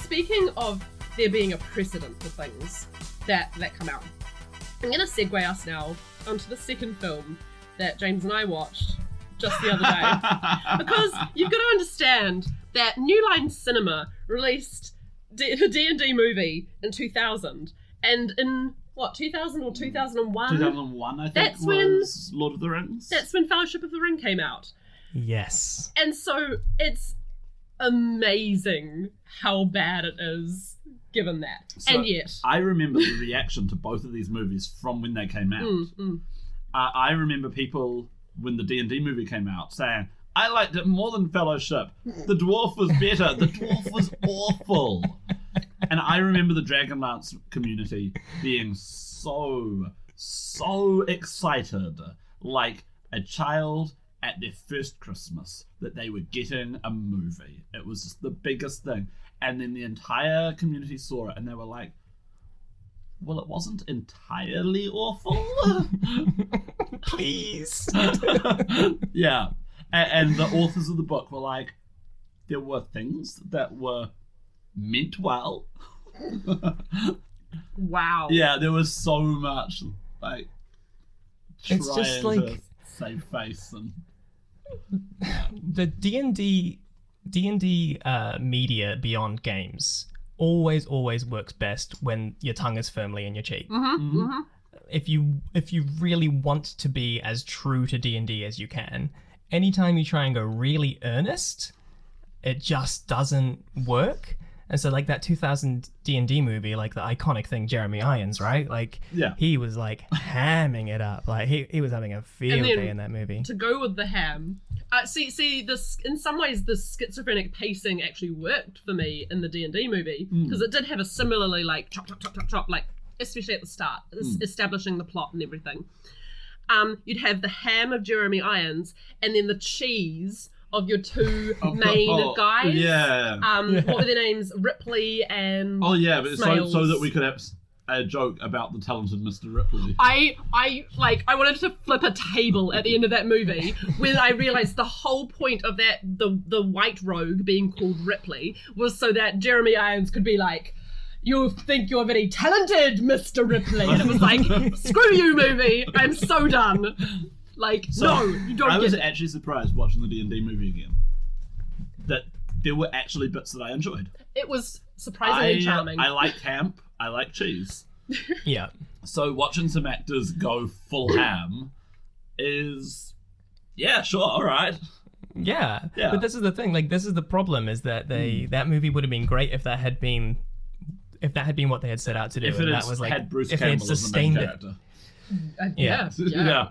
speaking of there being a precedent for things that come out, I'm going to segue us now onto the second film that James and I watched just the other day. Because you've got to understand that New Line Cinema released the D&D movie in 2000. And in, 2000 or 2001? 2001, I think, that's was when Lord of the Rings. That's when Fellowship of the Ring came out. Yes. And so it's amazing how bad it is, given that. So and yet... I remember the reaction to both of these movies from when they came out. I remember people, when the D&D movie came out, saying, I liked it more than Fellowship. The dwarf was better. The dwarf was awful. And I remember the Dragonlance community being so excited, like a child at their first Christmas, that they were getting a movie. It was just the biggest thing. And then the entire community saw it and they were like, well, it wasn't entirely awful. Please. Yeah. And the authors of the book were like, there were things that were meant well. Wow. Yeah, there was so much, like, It's just trying like... to save face and... The D&D media beyond games always works best when your tongue is firmly in your cheek. If you really want to be as true to D&D as you can, anytime you try and go really earnest, it just doesn't work. And so, like, that 2000 D&D movie, like the iconic thing, Jeremy Irons, right? Like, he was like hamming it up. Like, he was having a field day in that movie. To go with the ham, see, this, in some ways, the schizophrenic pacing actually worked for me in the D&D movie, because it did have a similarly, like, chop, like, especially at the start, establishing the plot and everything. You'd have the ham of Jeremy Irons, and then the cheese of your two main guys. Yeah. What were their names? Ripley and Oh yeah, but Snails. so that we could have a joke about the talented Mr. Ripley. I wanted to flip a table at the end of that movie when I realised the whole point of that the white rogue being called Ripley was so that Jeremy Irons could be like, you think you're very talented, Mr. Ripley, and it was like, screw you, movie, I'm so done. Like, so, no, you don't I get was it. actually surprised watching the D&D movie again that there were actually bits that I enjoyed. It was surprisingly charming. I like camp. I like cheese. Yeah. So watching some actors go full ham is, yeah, sure, all right. Yeah. But this is the thing. Like, this is the problem: is that that movie would have been great if that had been what they had set out to do. If and it that was like, had Bruce if they had Campbell as the main sustained it. character. Yeah. Yeah.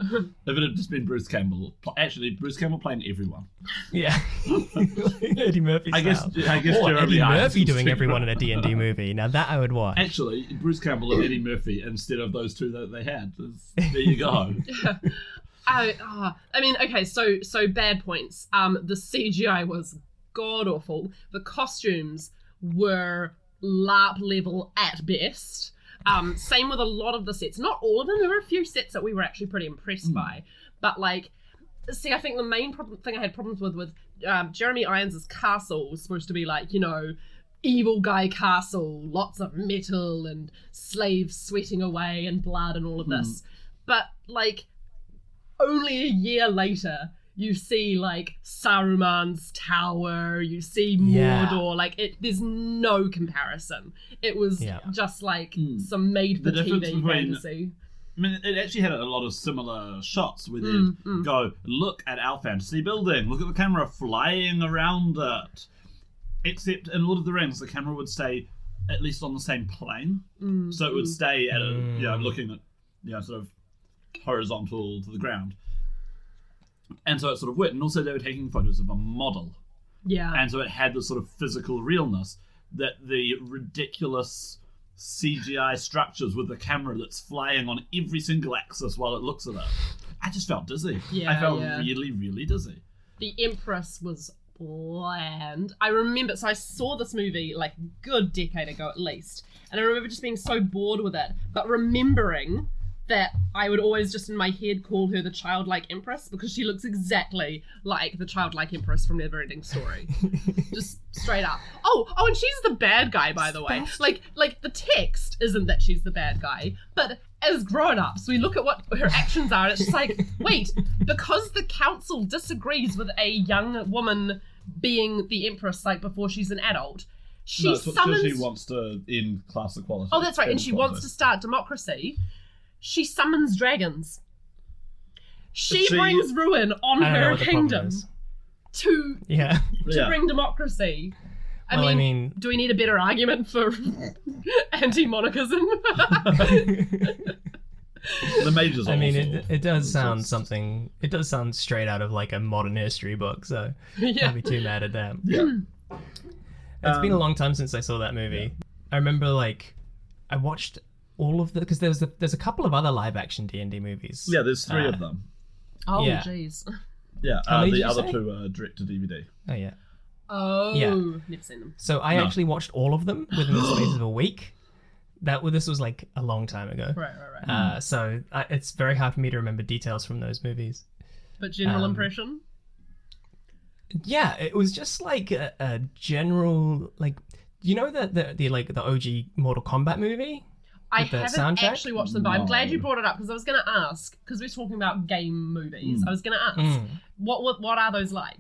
If it had just been Bruce Campbell, actually Bruce Campbell playing everyone. Yeah. Eddie Murphy style. I guess Or Jeremy Eddie Irons Murphy was doing too everyone in right. a D&D movie. Now that I would watch. Actually, Bruce Campbell and Eddie Murphy instead of those two that they had. There you go. I mean, okay, so bad points. The CGI was god awful. The costumes were LARP level at best. Same with a lot of the sets. Not all of them. There were a few sets that we were actually pretty impressed by. But, like, see, I think the main thing I had problems with Jeremy Irons' castle was supposed to be, like, you know, evil guy castle, lots of metal and slaves sweating away and blood and all of this. But, like, only a year later, you see, like, Saruman's tower, you see Mordor, like, there's no comparison. It was just, like, some made-for-TV fantasy. I mean, it actually had a lot of similar shots where they'd go, look at our fantasy building, look at the camera flying around it. Except in Lord of the Rings, the camera would stay at least on the same plane. So it would stay at looking at, sort of horizontal to the ground. And so it sort of worked. And also they were taking photos of a model. Yeah. And so it had this sort of physical realness that the ridiculous CGI structures with the camera that's flying on every single axis while it looks at it. I just felt dizzy. I felt really, really dizzy. The Empress was bland. I remember, so I saw this movie like a good decade ago at least. And I remember just being so bored with it. But remembering that I would always just in my head call her the childlike empress because she looks exactly like the childlike empress from Neverending Story. Just straight up. Oh, and she's the bad guy, by the way. Like the text isn't that she's the bad guy, but as grown-ups, we look at what her actions are and it's just like, wait, because the council disagrees with a young woman being the empress like before she's an adult, she wants to end class equality. Oh, that's right, and she wants to start democracy. She summons dragons. She brings ruin on her kingdom to bring democracy. I mean, do we need a better argument for anti-monarchism? The major's I mean, it does sound something. It does sound straight out of like a modern history book, so can't be too mad at that. Yeah. It's been a long time since I saw that movie. I remember I watched all of the because there's a couple of other live action D&D movies. Yeah, there's 3 of them. Oh jeez. Yeah, the other 2 are direct to DVD. Oh yeah. Oh yeah. Never seen them. So I actually watched all of them within the space of a week. This was like a long time ago. Right. So it's very hard for me to remember details from those movies. But general impression? Yeah, it was just like a general like the OG Mortal Kombat movie. I haven't actually watched them, but I'm glad you brought it up because I was going to ask, because we're talking about game movies, I was going to ask, what are those like?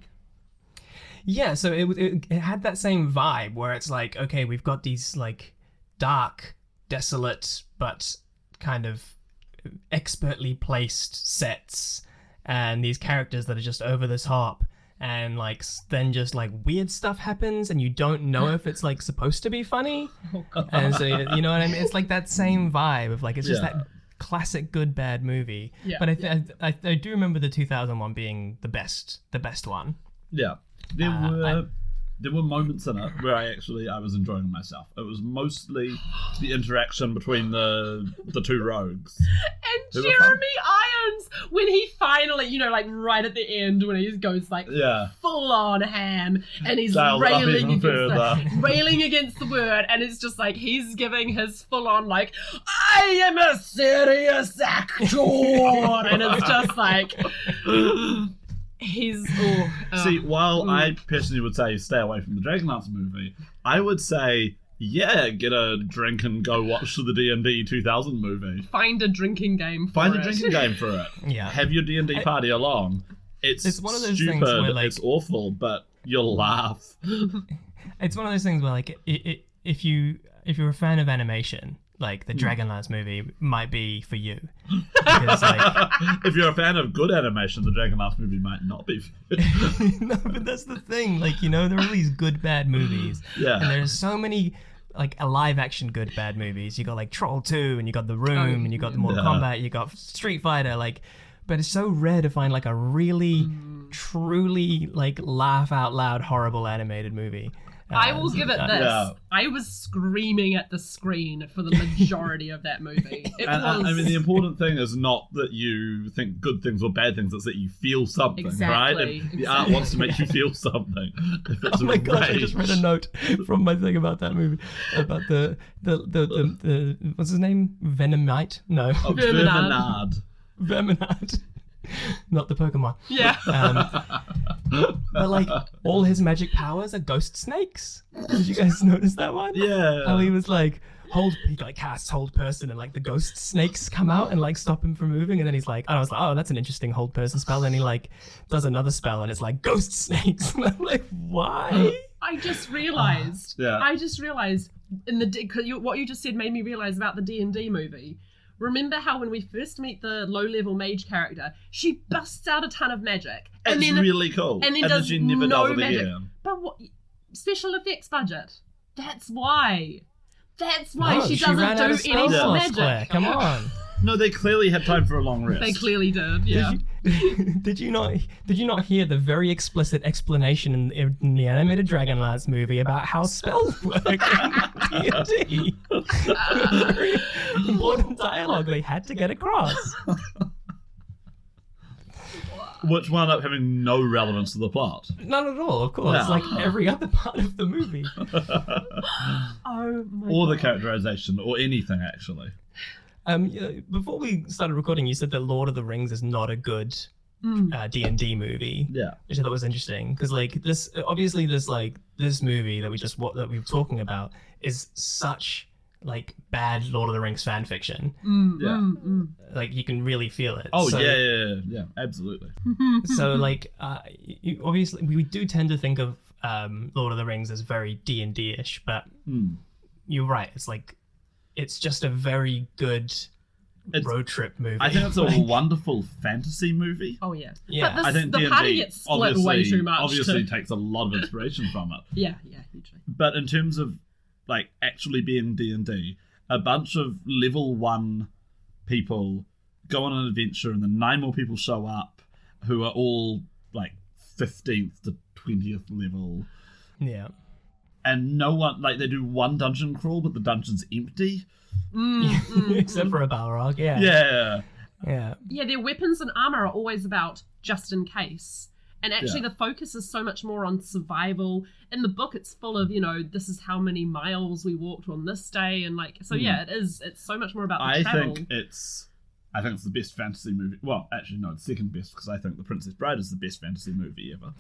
Yeah, so it had that same vibe where it's like, okay, we've got these like dark, desolate, but kind of expertly placed sets and these characters that are just over the top. And like then just like weird stuff happens and you don't know if it's like supposed to be funny. And so you know what I mean? It's like that same vibe of like it's just that classic good bad movie. Yeah. But I do remember the 2001 being the best one. Yeah. There were moments in it where I was enjoying myself. It was mostly the interaction between the 2 rogues. And Jeremy Irons, when he finally, like right at the end, when he goes like full on ham and he's railing against the word, and it's just like he's giving his full on like, I am a serious actor, and it's just like. See, while I personally would say stay away from the Dragonlance movie, I would say, get a drink and go watch the D&D 2000 movie. Find a drinking game for it. Yeah. Have your D&D party along. It's one of those stupid, things where, like, it's awful, but you'll laugh. It's one of those things where, like, if you're a fan of animation, like the Dragonlance movie might be for you. Because, like, if you're a fan of good animation, the Dragonlance movie might not be for you. No, but that's the thing. Like, there are all these good bad movies. Yeah. And there's so many like live action good bad movies. You got like Troll 2 and you got The Room and you got the Mortal Kombat, you got Street Fighter, like, but it's so rare to find like a really truly like laugh out loud horrible animated movie. I will give it this. Yeah. I was screaming at the screen for the majority of that movie. I mean, the important thing is not that you think good things or bad things, it's that you feel something, right? And the art wants to make you feel something. Oh my gosh, I just read a note from my thing about that movie. About the what's his name? Venomite? No. Oh, Verminard. Verminard. Not the Pokemon. Yeah. But like all his magic powers are ghost snakes. Did you guys notice that one? Yeah. How he was like he like casts hold person and like the ghost snakes come out and like stop him from moving, and then he's like, I was like, oh, that's an interesting hold person spell. Then he like does another spell and it's like ghost snakes. And I'm like, why? I just realized. In what you just said made me realize about the D&D movie. Remember how when we first meet the low-level mage character, she busts out a ton of magic. And it's really cool. And then does no magic. Again. But what? Special effects budget. That's why. She doesn't do any magic. Claire. Come on. No, they clearly had time for a long rest. They clearly did, yeah. Did you not hear the very explicit explanation in the animated Dragonlance movie about how spells work in D&D? Very important dialogue they had to get across. Which wound up having no relevance to the plot. None at all, of course. Like every other part of the movie. Oh my Or God. the characterization, or anything, actually. Before we started recording, you said that Lord of the Rings is not a good D&D movie. Yeah. Which I thought was interesting because like this movie that we were talking about is such like bad Lord of the Rings fan fiction. Like you can really feel it. Oh, so, yeah, absolutely. So like obviously we do tend to think of Lord of the Rings as very D&D-ish, but you're right, it's just a very good road trip movie. I think it's a wonderful fantasy movie. Oh yeah. Yeah. But I think the D&D party gets split way too much. Obviously takes a lot of inspiration from it. Yeah, hugely. But in terms of like actually being D&D, a bunch of level 1 people go on an adventure and then 9 more people show up who are all like 15th to 20th level. Yeah. And no one, like, they do one dungeon crawl, but the dungeon's empty. Except for a Balrog, yeah. Yeah. Yeah, their weapons and armor are always about just in case. And actually the focus is so much more on survival. In the book, it's full of, this is how many miles we walked on this day. And like, so yeah, it's so much more about the travel. I think it's the best fantasy movie. Well, actually, no, it's second best because I think The Princess Bride is the best fantasy movie ever.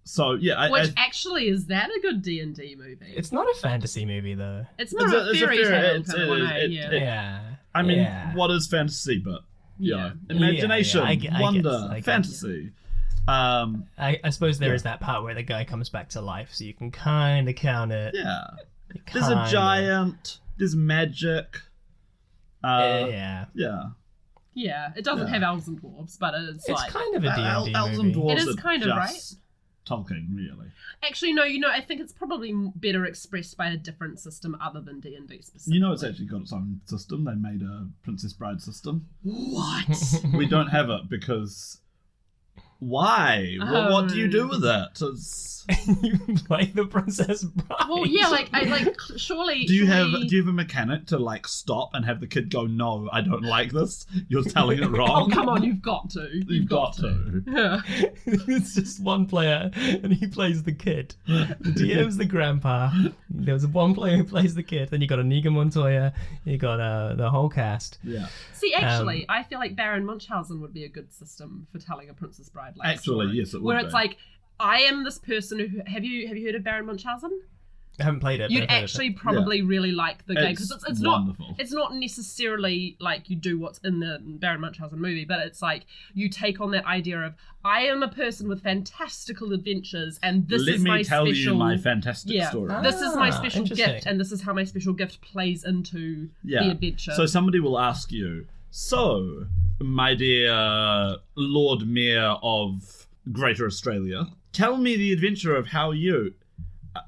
So yeah, actually is that a good D&D movie? It's not a fantasy movie though. It's more a fairy tale kind of one. Yeah. I mean, what is fantasy but imagination, wonder, fantasy. I suppose there is that part where the guy comes back to life, so you can kind of count it. Yeah. There's a giant. There's magic. Yeah, it doesn't have elves and dwarves, but it's like kind of a D&D elves movie. and dwarves. It is kind of right. Tolkien, really. Actually, no. I think it's probably better expressed by a different system other than D&D specifically. It's actually got its own system. They made a Princess Bride system. What? We don't have it because. Why? What do you do with it? You play the Princess Bride. Well, yeah, surely. Do you have a mechanic to like stop and have the kid go, "No, I don't like this. You're telling it wrong." Oh, come on, you've got to. You've got to. Yeah. It's just one player, and he plays the kid. The DM's the grandpa. There's one player who plays the kid. Then you got Inigo Montoya. You got the whole cast. Yeah. See, actually, I feel like Baron Munchausen would be a good system for telling a Princess Bride. Actually, yes, it would. Where it's like, I am this person who have you heard of Baron Munchausen? I haven't played it. You'd actually probably really like the game because it's wonderful. It's not necessarily like you do what's in the Baron Munchausen movie, but it's like you take on that idea of I am a person with fantastical adventures, and this is my special. Let me tell you my fantastic story. This is my special gift, and this is how my special gift plays into the adventure. So somebody will ask you, so my dear Lord Mayor of Greater Australia, tell me the adventure of how you,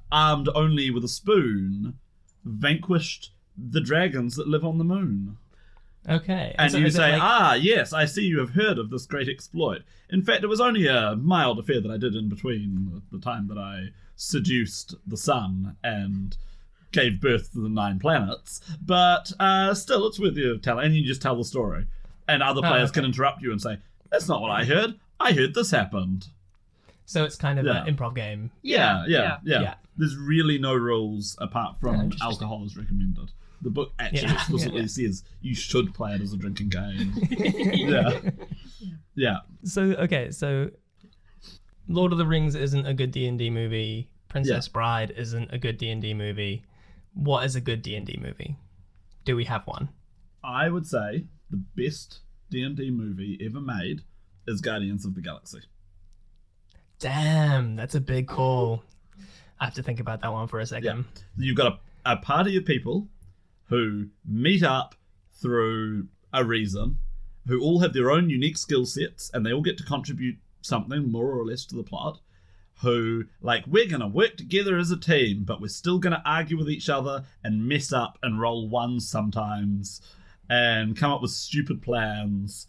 armed only with a spoon, vanquished the dragons that live on the moon. Okay. And you say, yes, I see you have heard of this great exploit. In fact, it was only a mild affair that I did in between the time that I seduced the sun and gave birth to the 9 planets. But still, it's worth you telling. And you just tell the story. And other players can interrupt you and say, that's not what I heard. I heard this happened. So it's kind of an improv game. Yeah. There's really no rules apart from alcohol is recommended. The book actually explicitly says you should play it as a drinking game. Yeah. So Lord of the Rings isn't a good D&D movie. Princess Bride isn't a good D&D movie. What is a good D&D movie? Do we have one? I would say the best D&D movie ever made is Guardians of the Galaxy. Damn, that's a big call. I have to think about that one for a second. Yeah. You've got a party of people who meet up through a reason, who all have their own unique skill sets, and they all get to contribute something more or less to the plot, who, like, we're going to work together as a team, but we're still going to argue with each other and mess up and roll ones sometimes and come up with stupid plans.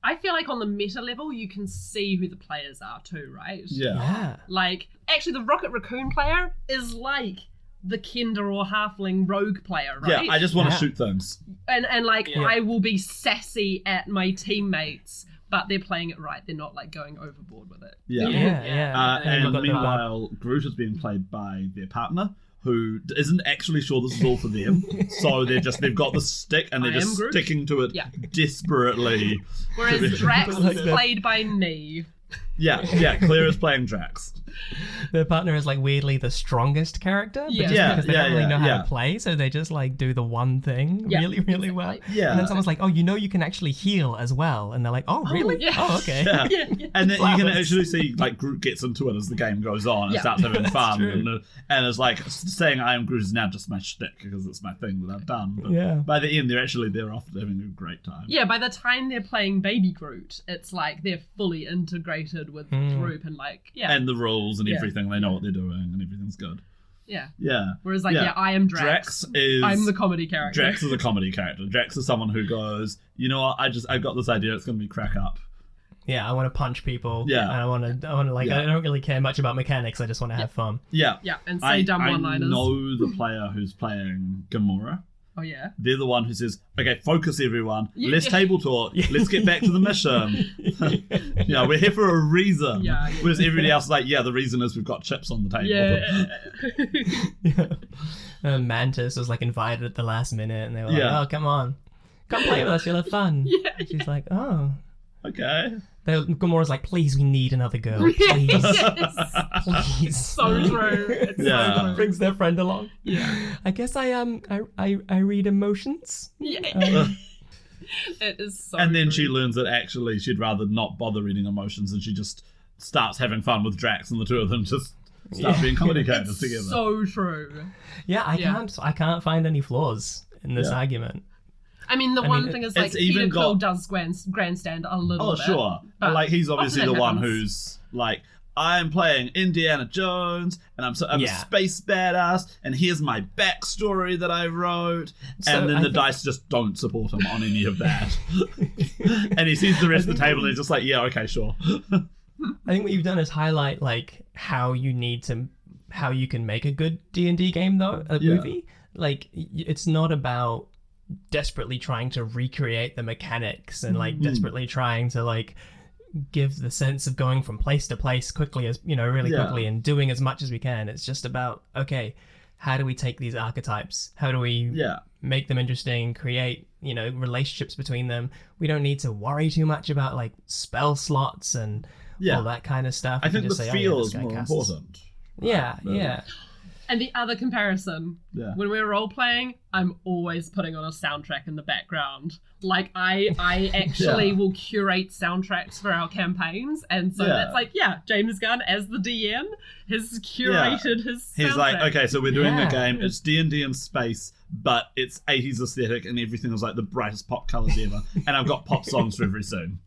I feel like on the meta level, you can see who the players are too, right? Yeah. Like, actually, the Rocket Raccoon player is like the Kender or Halfling rogue player, right? Yeah, I just want to shoot things. And I will be sassy at my teammates, but they're playing it right. They're not, like, going overboard with it. Yeah. And meanwhile, Groot is being played by their partner, who isn't actually sure this is all for them. So they've got the stick and they're just sticking to it desperately. Whereas Drax is played by me. Yeah, Claire is playing Drax. Their partner is like weirdly the strongest character, but just because they don't really know how to play, so they just like do the one thing really, really well. Yeah. And then someone's like, "Oh, you can actually heal as well," and they're like, "Oh, really? Oh, okay." Yeah. And then you can actually see like Groot gets into it as the game goes on and starts having fun, and it's like saying "I am Groot" is now just my shtick because it's my thing that I've done. But by the end, they're off having a great time. Yeah, by the time they're playing Baby Groot, it's like they're fully integrated with the group and like and the rules and everything. They know what they're doing and everything's good. Yeah. Whereas I am Drax. I'm the comedy character. Drax is a comedy character. Drax is someone who goes, you know what? I got this idea. It's going to be crack up. Yeah, I want to punch people. Yeah. And I want to I don't really care much about mechanics. I just want to have fun. Yeah. Yeah, and say dumb one-liners. I know the player who's playing Gamora. Oh, yeah. They're the one who says, okay, focus everyone. Less table talk. Let's get back to the mission. We're here for a reason. Yeah. Whereas everybody else is like, the reason is we've got chips on the table. Mantis was like invited at the last minute and they were like, oh, come on. Come play with us, you'll have fun. She's like, oh. Okay. Gamora's like, please, we need another girl. Please. Please. So true. It's so true. Brings their friend along. Yeah. I guess I read emotions. Yeah. It is so And then true. she learns that actually she'd rather not bother reading emotions and she just starts having fun with Drax and the two of them just start being comedy characters together. So true. Yeah, I can't find any flaws in this argument. I mean, one thing is like Peter Quill does grandstand a little bit. Oh, sure. But like he's obviously the one who's like, I'm playing Indiana Jones and I'm a space badass and here's my backstory that I wrote. And then the dice just don't support him on any of that. And he sees the rest of the table and he's just like, yeah, okay, sure. I think what you've done is highlight like how you can make a good D&D game though, movie. Like it's not about desperately trying to recreate the mechanics and like desperately trying to like give the sense of going from place to place quickly as really quickly and doing as much as we can. It's just about, okay, how do we take these archetypes, how do we make them interesting, create relationships between them. We don't need to worry too much about like spell slots and all that kind of stuff. I think the feel is more important. Yeah. And the other comparison, when we're role-playing, I'm always putting on a soundtrack in the background. Like, I actually will curate soundtracks for our campaigns, and so that's like, James Gunn, as the DM, has curated his soundtrack. He's like, okay, so we're doing a game, it's D&D in space, but it's 80s aesthetic, and everything is like the brightest pop colours ever, and I've got pop songs for every scene.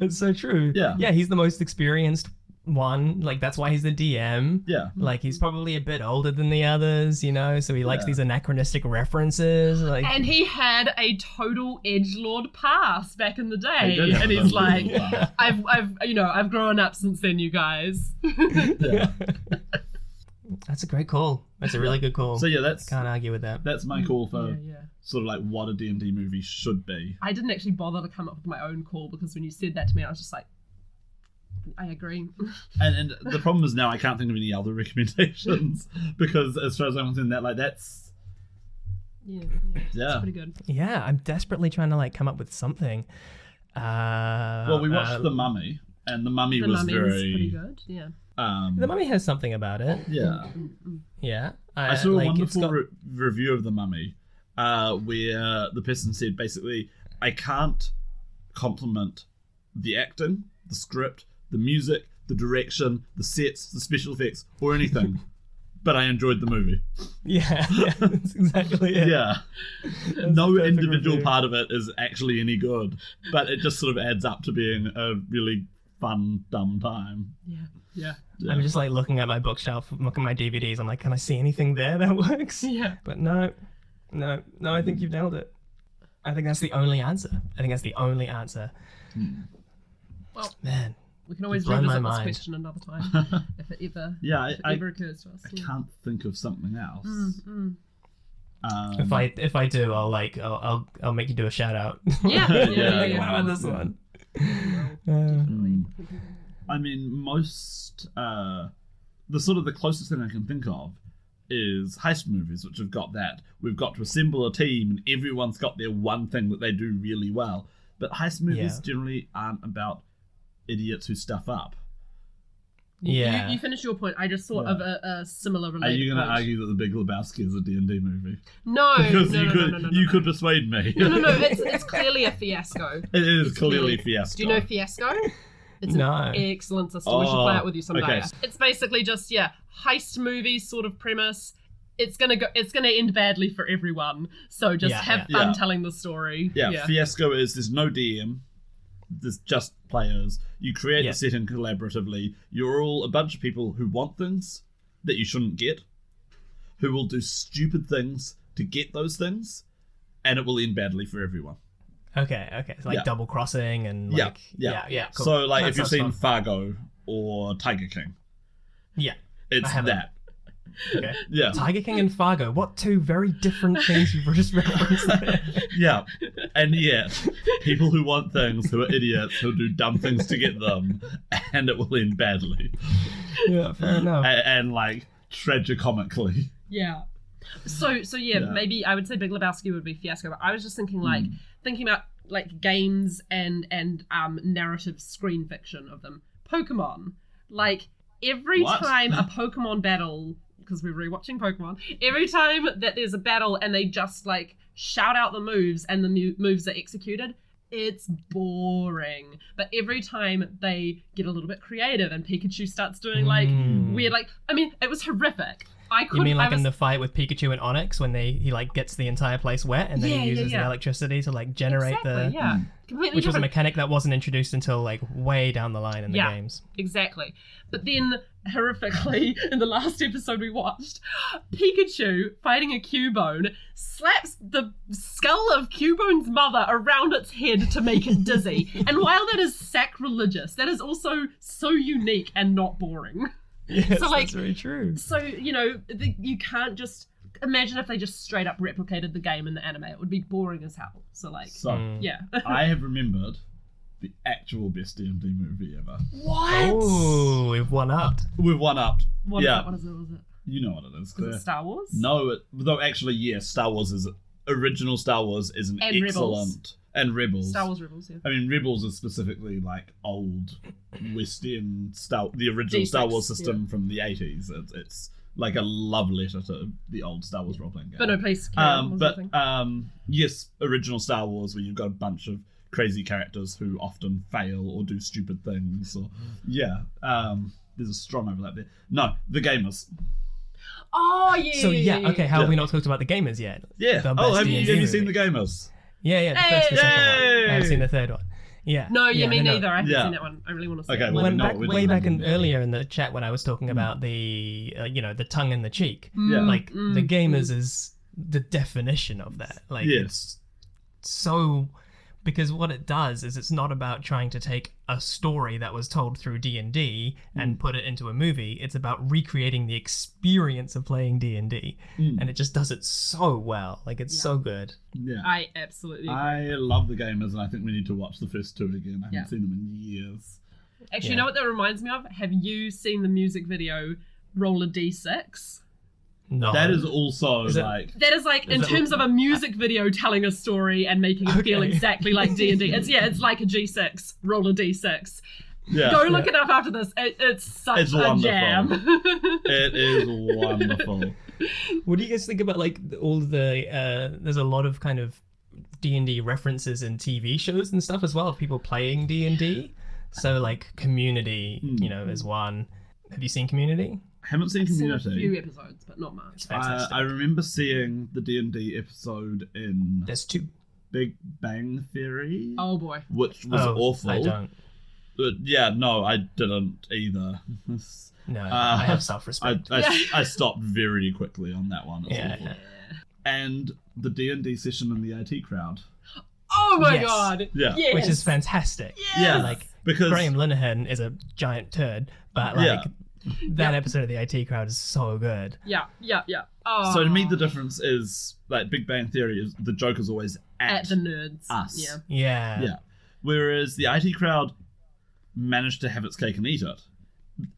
It's so true. Yeah, he's the most experienced one, like that's why he's the DM. Like he's probably a bit older than the others, so he likes these anachronistic references. Like, and he had a total edgelord pass back in the day, and he's like, I've grown up since then, you guys. That's a great call. That's a really good call. So can't argue with that. That's my call for sort of like what a D&D movie should be. I didn't actually bother to come up with my own call because when you said that to me, I was just like, I agree. and the problem is now I can't think of any other recommendations because as far as I'm concerned, that's pretty good. Yeah, I'm desperately trying to like come up with something. Well, we watched The Mummy, and The Mummy was pretty good. Yeah. The Mummy has something about it. Yeah. Yeah. I saw a wonderful review of The Mummy where the person said basically, I can't compliment the acting, the script, the music, the direction, the sets, the special effects, or anything. But I enjoyed the movie. Yeah, that's exactly it. Yeah. No individual part of it is actually any good, but it just sort of adds up to being a really fun, dumb time. Yeah. I'm just like looking at my bookshelf, looking at my DVDs. I'm like, can I see anything there that works? Yeah. But no, I think you've nailed it. I think that's the only answer. Well, man. We can always revisit this question another time if it ever occurs to us. I can't think of something else. If I do, I'll make you do a shout out. Yeah. What about this one? I mean, most the sort of the closest thing I can think of is heist movies, which have got that. We've got to assemble a team and everyone's got their one thing that they do really well. But heist movies generally aren't about idiots who stuff up. You finished your point. I just thought of a similar related Are you going to point. argue that The Big Lebowski is a D&D movie? No, Because no. you could persuade me. No, it's clearly a fiasco. It is clearly fiasco. Do you know Fiasco? It's No. an excellent system. We should play it with you someday. Okay. It's basically just heist movie sort of premise. It's gonna end badly for everyone. So just have fun telling the story. Yeah, Fiasco is there's no DM. There's just players. You create the setting collaboratively. You're all a bunch of people who want things that you shouldn't get, who will do stupid things to get those things, and it will end badly for everyone. Okay. So like double crossing and like cool. So like That if you've sounds seen fun. Fargo or Tiger King, it's I haven't. that. Okay. Yeah. Tiger King and Fargo. What two very different things you've just referenced there? Yeah. And yet, people who want things, who are idiots, who'll do dumb things to get them, and it will end badly. Yeah, fair enough. And like, tragicomically. Yeah. So maybe I would say Big Lebowski would be Fiasco, but I was just thinking thinking about like games and narrative screen fiction of them. Pokemon. Like every time a Pokemon battle, because we're rewatching Pokemon, every time that there's a battle and they just like shout out the moves and the moves are executed, it's boring. But every time they get a little bit creative and Pikachu starts doing like weird, like, I mean, it was horrific. You mean like in the fight with Pikachu and Onyx when he like gets the entire place wet and then he uses the electricity to like generate completely which was a different. mechanic that wasn't introduced until like way down the line in the games. Exactly. But then horrifically in the last episode we watched, Pikachu fighting a Cubone slaps the skull of Cubone's mother around its head to make it dizzy. And while that is sacrilegious, that is also so unique and not boring. Yes, so, like, that's very true. So, you can't just imagine if they just straight up replicated the game in the anime. It would be boring as hell. So, like, I have remembered the actual best D&D movie ever. What? Oh, we've one-upped. We've one-upped. What is it? You know what it is. Was it Star Wars? No, though actually, yes, Star Wars is... Original Star Wars is an And excellent... Rebels. And Rebels. Star Wars Rebels, yeah. I mean, Rebels is specifically like old Western the original D6, Star Wars system from the 80s. It's like a love letter to the old Star Wars role-playing game. But no, please carry on. But yes, original Star Wars where you've got a bunch of crazy characters who often fail or do stupid things. Or there's a strong overlap there. No, the gamers. Oh, yeah. So, okay, how have we not talked about the gamers yet? Yeah. The Oh, best have D&D you seen the movie. gamers? Yeah, the first and the second one. I haven't seen the third one. Yeah. No, me no. neither. I haven't seen that one. I really want to see Okay, it. well, Way back earlier in the chat when I was talking about the the tongue in the cheek, like the gamers is the definition of that. Like it's so, because what it does is it's not about trying to take a story that was told through D&D and put it into a movie. It's about recreating the experience of playing D&D, and it just does it so well. Like it's so good. Yeah. I absolutely agree. I love the gamers, and I think we need to watch the first two again. I haven't seen them in years. Actually, you know what that reminds me of? Have you seen the music video Roll a D6? No. That is also That is like in terms of a music video telling a story and making it feel exactly like D&D. It's like a G6. Roll a D6. Yeah. Go look it up after this. It's such It's a wonderful. jam. It is wonderful. What do you guys think about like all the there's a lot of kind of D&D references in TV shows and stuff as well of people playing D&D. So like Community, is one. Have you seen Community? Haven't seen I've seen Community. a few episodes, but not much. It's fantastic. I remember seeing the D&D episode in There's two. Big Bang Theory, Oh boy. which was awful. I don't. No, I didn't either. No, I have self-respect. I stopped very quickly on that one. It's awful. Yeah. And the D&D session in the IT crowd. Oh my Yes. god. Yeah. Yes. Which is fantastic. Yeah, Like because Graham Linehan is a giant turd, but like that episode of the IT crowd is so good. Yeah. Oh. so to me the difference is like Big Bang Theory is the joke is always at the nerds. us. Yeah. Yeah. Yeah. Whereas the IT crowd managed to have its cake and eat it.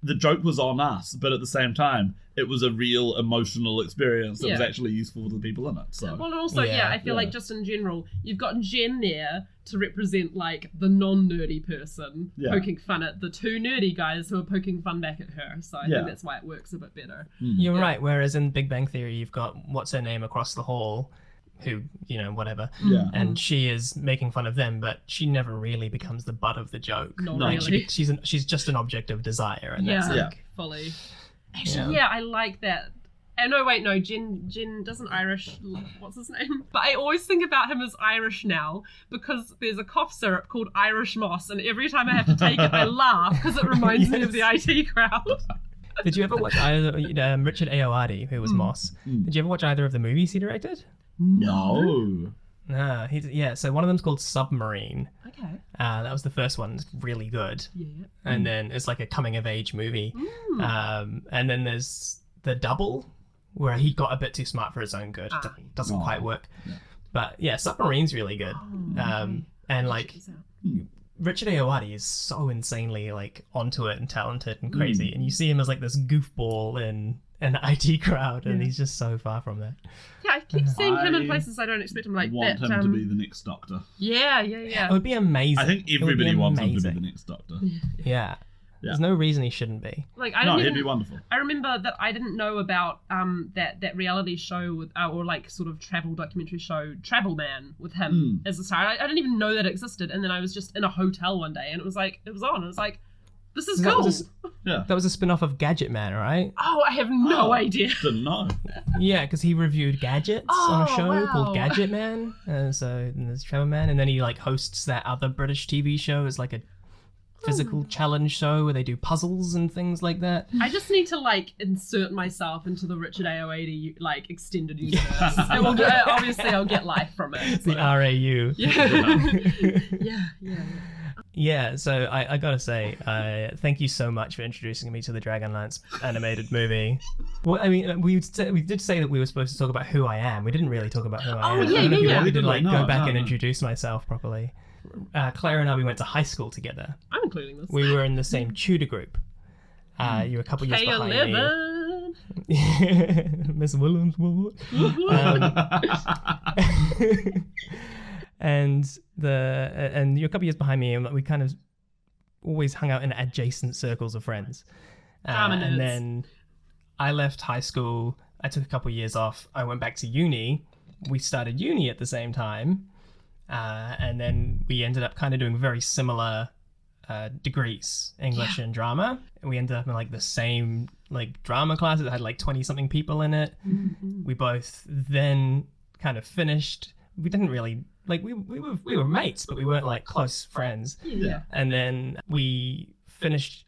the joke was on us, but at the same time, it was a real emotional experience that was actually useful to the people in it. So, well, and also, I feel like just in general, you've got Jen there to represent like the non-nerdy person poking fun at the two nerdy guys who are poking fun back at her. So I think that's why it works a bit better. You're right. Whereas in Big Bang Theory, you've got what's her name across the hall, who, whatever. Yeah. And she is making fun of them, but she never really becomes the butt of the joke. Not Like, really. She's just an object of desire, and that's like fully. Actually, I like that. Oh, no, wait, no, Jen doesn't Irish, what's his name? But I always think about him as Irish now because there's a cough syrup called Irish Moss, and every time I have to take it, I laugh because it reminds me of the IT crowd. Did you ever watch either Richard Ayoade, who was Moss? Did you ever watch either of the movies he directed? No. No, so one of them's called Submarine. Okay. That was the first one. It's really good. Yeah. And then it's like a coming of age movie. And then there's The Double, where he got a bit too smart for his own good. Doesn't quite work. Yeah. But yeah, Submarine's really good. And like Richard Ayoade is so insanely like onto it and talented and crazy. And you see him as like this goofball in an IT crowd, and he's just so far from that. Yeah, I keep seeing him in places I don't expect him. Like want that, him to be the next Doctor. Yeah. It would be amazing. I think everybody wants him to be the next Doctor. Yeah. There's no reason he shouldn't be. Like he'd be wonderful. I remember that I didn't know about that reality show with or like sort of travel documentary show Travel Man with him as a star. I didn't even know that existed, and then I was just in a hotel one day, and it was on. And I was like, this is cool. That was a spin-off of Gadget Man, right? Oh, I have no idea. Didn't know. Yeah, because he reviewed gadgets on a show called Gadget Man. And there's Travel Man, and then he like hosts that other British TV show as like a physical challenge show where they do puzzles and things like that. I just need to like insert myself into the Richard Ayoade like extended universe. Obviously, I'll get life from it. So. The RAU. Yeah. Yeah, so I gotta say, thank you so much for introducing me to the Dragonlance animated movie. Well, I mean, we did say that we were supposed to talk about who I am. We didn't really talk about who I am. I don't know if you want me to like go back and introduce myself properly. Claire and I, we went to high school together. I'm including this. We were in the same tutor group. You were a couple years behind me. Miss Williams. And you're a couple years behind me, and we kind of always hung out in adjacent circles of friends. And then I left high school. I took a couple years off. I went back to uni. We started uni at the same time. And then we ended up kind of doing very similar degrees, English and drama. And we ended up in like the same like drama class that had like 20 something people in it. We both then kind of finished. We didn't really like we were mates, but we weren't like close friends. Yeah. And then we finished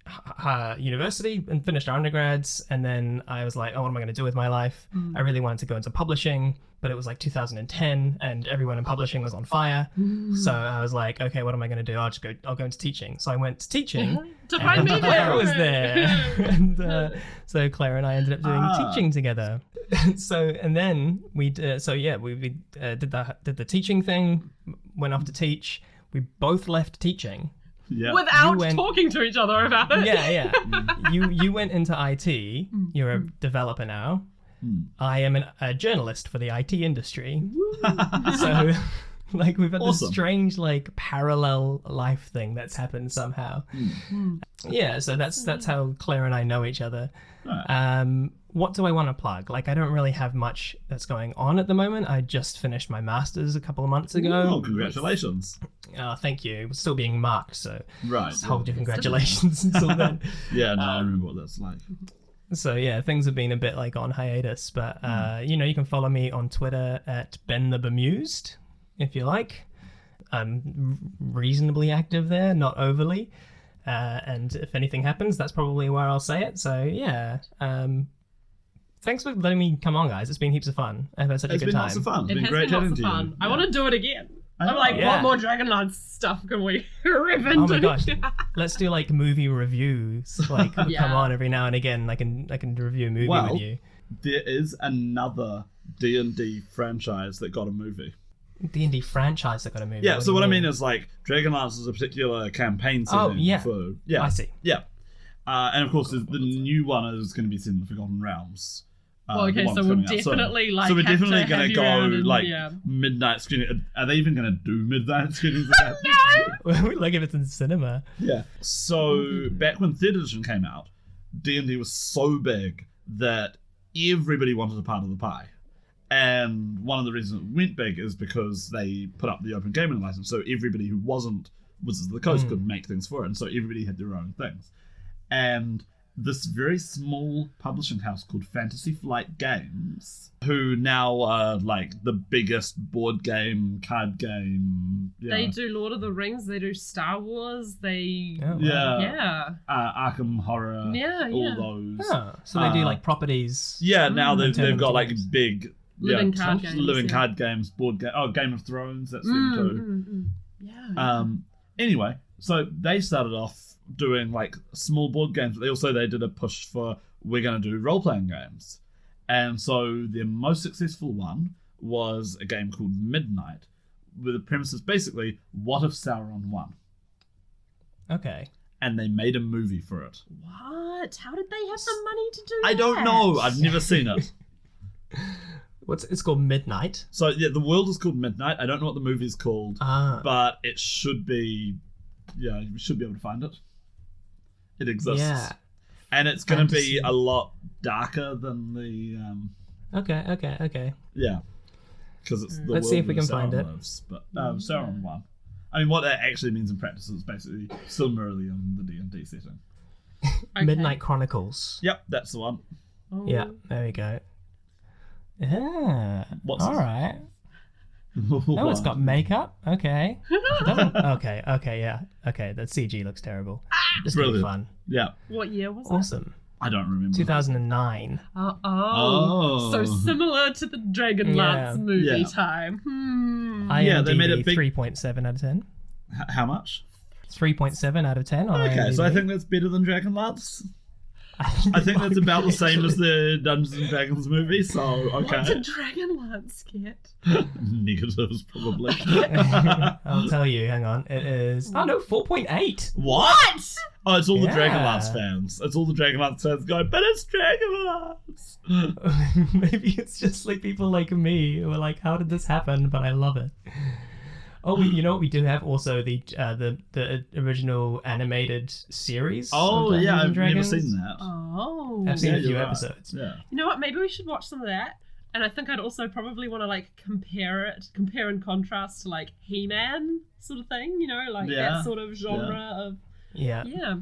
university and finished our undergrads, and then I was like, oh, what am I going to do with my life? I really wanted to go into publishing, but it was like 2010 and everyone in publishing was on fire. So I was like, okay, what am I going to do? I'll go into teaching. So I went to teaching. To find me Claire was there. And so Claire and I ended up doing teaching together. And then we did the teaching thing, went off to teach. We both left teaching. Yeah. Without talking to each other about it. Yeah. You went into IT. You're a developer now. I am a journalist for the IT industry. So, like, we've had this strange, like, parallel life thing that's happened somehow. Yeah, so that's how Claire and I know each other. Right. What do I want to plug? Like, I don't really have much that's going on at the moment. I just finished my master's a couple of months ago. Oh, congratulations. Thank you. It was still being marked, so right. Hold your congratulations until then. Yeah, no, I remember what that's like. So yeah, things have been a bit like on hiatus, but you can follow me on Twitter at BenTheBemused if you like. I'm reasonably active there, not overly. And if anything happens, that's probably where I'll say it. So yeah, thanks for letting me come on, guys. It's been heaps of fun. I've had such a good time. It's been lots of fun. It been has great been lots of fun. Yeah. I want to do it again. I'm like, what more Dragonlance stuff can we rip into? Oh my gosh, let's do like movie reviews. Like, come on every now and again. I can review a movie with you. There is another D&D franchise that got a movie. D&D franchise that got a movie. Yeah. So what I mean is like Dragonlance is a particular campaign setting. Oh yeah. I see. Yeah. And of course, the new one is going to be set in the Forgotten Realms. Well, okay, so we'll definitely like. So we're have definitely to going have to you go around and, like yeah. midnight screening. Are they even going to do midnight screenings? Like if it's in cinema. Yeah. So back when 3rd edition came out, D&D was so big that everybody wanted a part of the pie. And one of the reasons it went big is because they put up the open gaming license, so everybody who wasn't Wizards of the Coast could make things for it, and so everybody had their own things. And this very small publishing house called Fantasy Flight Games, who now are like the biggest board game, card game. They do Lord of the Rings, they do Star Wars, they... Oh, wow. Yeah. Arkham Horror, all those. Oh, so they do like properties. Yeah, now they've got like games. big Living card games, living yeah. card games, board game. Oh, Game of Thrones, that's them too. Yeah. Anyway, so they started off doing like small board games, but they did a push for we're going to do role-playing games. And so their most successful one was a game called Midnight, where the premise is basically, what if Sauron won? Okay. And they made a movie for it. What? How did they have the money to do that? I don't know. I've never seen it. It's called Midnight. So yeah, the world is called Midnight. I don't know what the movie's called, but it should be. Yeah, you should be able to find it. It exists. Yeah. And it's going to be a lot darker than the. Okay. Yeah. Because it's the Let's world see if we where can find Sauron it. lives. But Sauron won. I mean, what that actually means in practice is basically Silmarillion, the D&D setting. Okay. Midnight Chronicles. Yep, that's the one. Oh. Yeah, there we go. Yeah. What's all this? right. Oh, it's got makeup. Okay. It doesn't. Okay. Yeah. Okay. That CG looks terrible. This will be Brilliant. fun. Yeah, What year was Awesome. I don't remember. 2009. that? Oh. So similar to the Dragonlance movie Yeah. time. Yeah, they made a big- 3.7 out of 10. How much? 3.7 out of 10 on Okay, IMDb. so I think that's better than Dragonlance. I think that's about the same as the Dungeons and Dragons movie, so okay. What's a Dragonlance get? Negatives, probably. I'll tell you. Hang on. It is. Oh no, 4.8. What? Oh, it's all the Yeah. Dragonlance fans. It's all the Dragonlance fans going, but it's Dragonlance. Maybe it's just like people like me who are like, how did this happen? But I love it. Oh, you know what? We do have also the original animated series. Oh, of yeah, Dungeons and I've never Dragons. seen that. Oh. I've seen Yeah, a few you're right. episodes. Yeah. You know what? Maybe we should watch some of that. And I think I'd also probably want to like compare and contrast to like He-Man sort of thing. You know, like Yeah. that sort of genre of Yeah. yeah.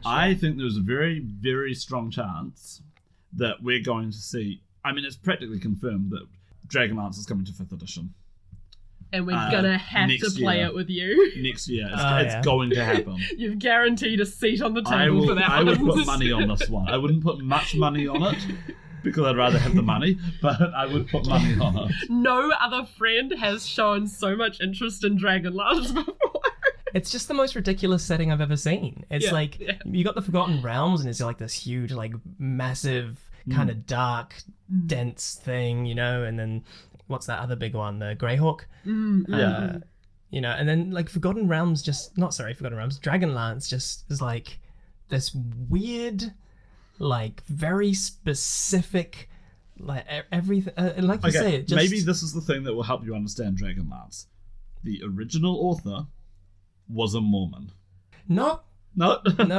I think there's a very, very strong chance that we're going to see. I mean, it's practically confirmed that Dragonlance is coming to 5th edition And we're gonna have to next play year. it with you. next year. It's, Oh, it's yeah. going to happen. You've guaranteed a seat on the table for that I would one. put money on this one. I wouldn't put much money on it because I'd rather have the money, but I would put money on it. No other friend has shown so much interest in Dragonlance before. It's just the most ridiculous setting I've ever seen. It's Yeah, like yeah. you got the Forgotten Realms, and it's like this huge, like massive, kind of dark, dense thing, you know. And then what's that other big one? The Greyhawk. Yeah. You know, and then like Forgotten Realms, Dragonlance just is like this weird, like very specific, like everything. Like you say, it just maybe this is the thing that will help you understand Dragonlance. The original author was a Mormon. no.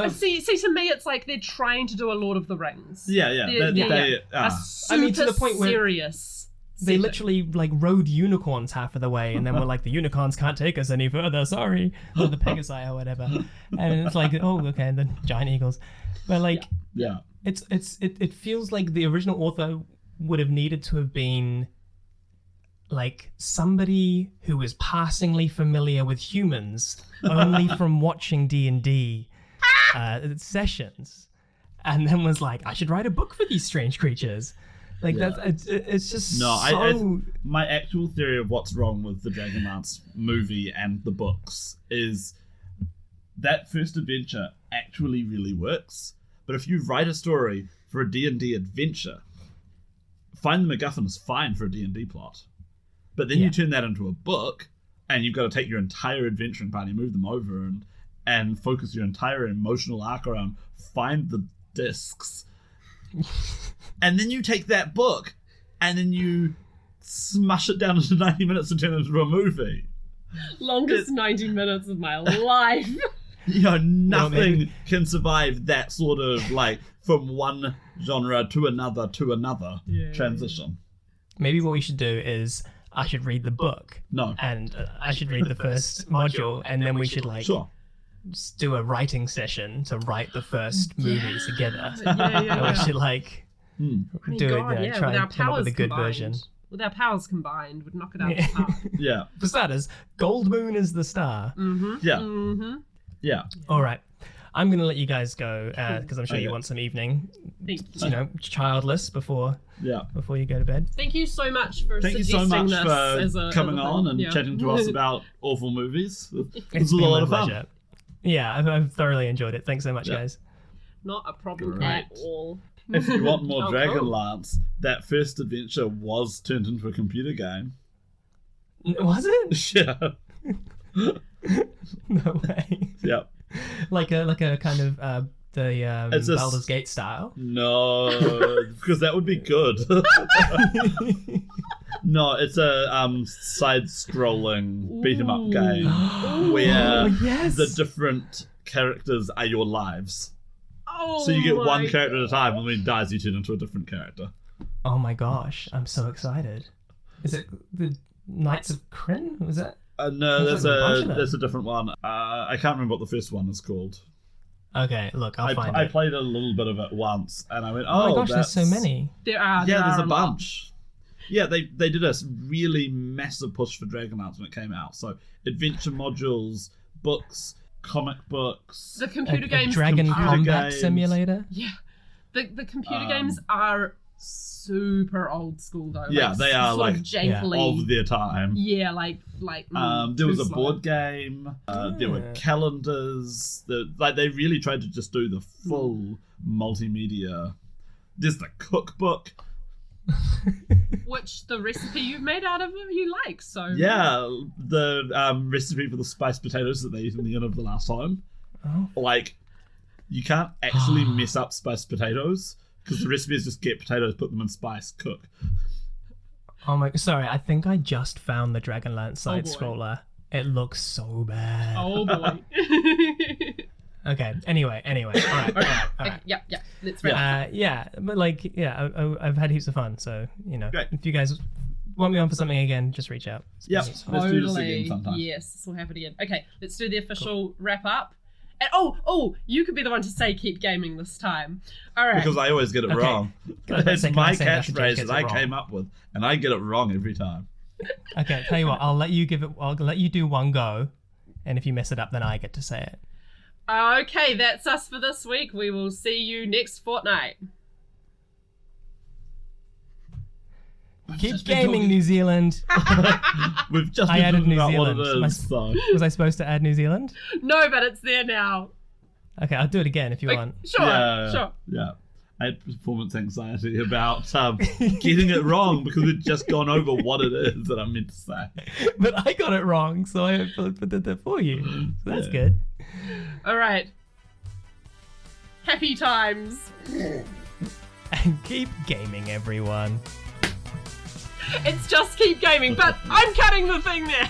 See, to me, it's like they're trying to do a Lord of the Rings. Yeah. A I mean, to the super point where serious. They setting. literally like rode unicorns half of the way, and then were like, the unicorns can't take us any further. Sorry, or the Pegasi or whatever. And it's like, oh, okay, and then giant eagles. But like, Yeah. it feels like the original author would have needed to have been like somebody who was passingly familiar with humans only from watching D&D sessions, and then was like, I should write a book for these strange creatures. Like Yeah. it's just No, so... my actual theory of what's wrong with the Dragonlance movie and the books is that first adventure actually really works. But if you write a story for a D&D adventure, Find the MacGuffin is fine for a D&D plot. But then you turn that into a book, and you've got to take your entire adventuring party, move them over, and and focus your entire emotional arc around find the discs. And then you take that book and then you smush it down into 90 minutes and turn it into a movie. Longest 90 minutes of my life. Nothing can survive that sort of like from one genre to another transition. Maybe what we should do is I should read the book. No. And I should read the first module, and then we should Sure. just do a writing session to write the first movie together. Yeah. And we should try and come up with a good version. With our powers combined, we'd knock it out of the park. Yeah. For starters, Gold Moon is the star. Yeah. All right. I'm going to let you guys go because I'm sure you want some evening, childless before you go to bed. Thank you so much for Thank you so suggesting much this for coming on and chatting to us about awful movies. It was a been lot my of fun. pleasure. Yeah, I've thoroughly enjoyed it. Thanks so much, guys. Not a problem Great. at all. If you want more Oh, Dragonlance, that first adventure was turned into a computer game. Was it? Yeah. No way. Yep. Like a kind of It's a Baldur's Gate style. No, because that would be good. No, it's a side-scrolling beat-em-up game where the different characters are your lives. Oh, So you get one my character at a time, and when he dies, you turn into a different character. Oh my gosh, I'm so excited. Is it the Knights of Kryn? Was that? No, There's like a bunch of them. there's a different one. I can't remember what the first one is called. Okay, look, I'll find I it. played a little bit of it once, and I went, Oh my gosh, there's so many. There are. Yeah, there there's are a lot. bunch. Yeah, they did a really massive push for Dragonlance when it came out. So adventure modules, books, comic books. The computer A games. Dragon computer Combat games. Simulator? Yeah. The computer games are super old school though. Yeah, like, they are, sort like, of jankily. Of their time. Yeah, There was too a slow. board game. There were calendars. They really tried to just do the full multimedia. There's the cookbook. Which the recipe you've made out of it you like, so Yeah, the recipe for the spiced potatoes that they used in the end of The Last Home. Oh. Like, you can't actually mess up spiced potatoes because the recipe is just get potatoes, put them in spice, cook. Oh my, sorry, I think I just found the Dragonlance side boy. scroller. It looks so bad. Oh boy. Okay, anyway. All right. Yep. Let's wrap. But I've had heaps of fun, so, Great. if you guys want me on for something again, just reach out. Yep, It's let's do this Totally. again sometime. Yes, this will happen again. Okay, let's do the official wrap up. And you could be the one to say keep gaming this time. All right. Because I always get it Okay. wrong. Can I It's say my nothing after James catchphrase gets that I it wrong? came up with, and I get it wrong every time. Okay, tell you what, I'll let you do one go, and if you mess it up, then I get to say it. Okay, that's us for this week. We will see you next fortnight. Keep gaming, New Zealand. We've just I been added talking New about what Zealand. it is, so. Was I supposed to add New Zealand? No, but it's there now. Okay, I'll do it again if you want. Sure. Yeah. I had performance anxiety about getting it wrong because we'd just gone over what it is that I meant to say. But I got it wrong, so I did that for you. So that's Yeah. good. All right. Happy times. And keep gaming, everyone. It's just keep gaming, but I'm cutting the thing there.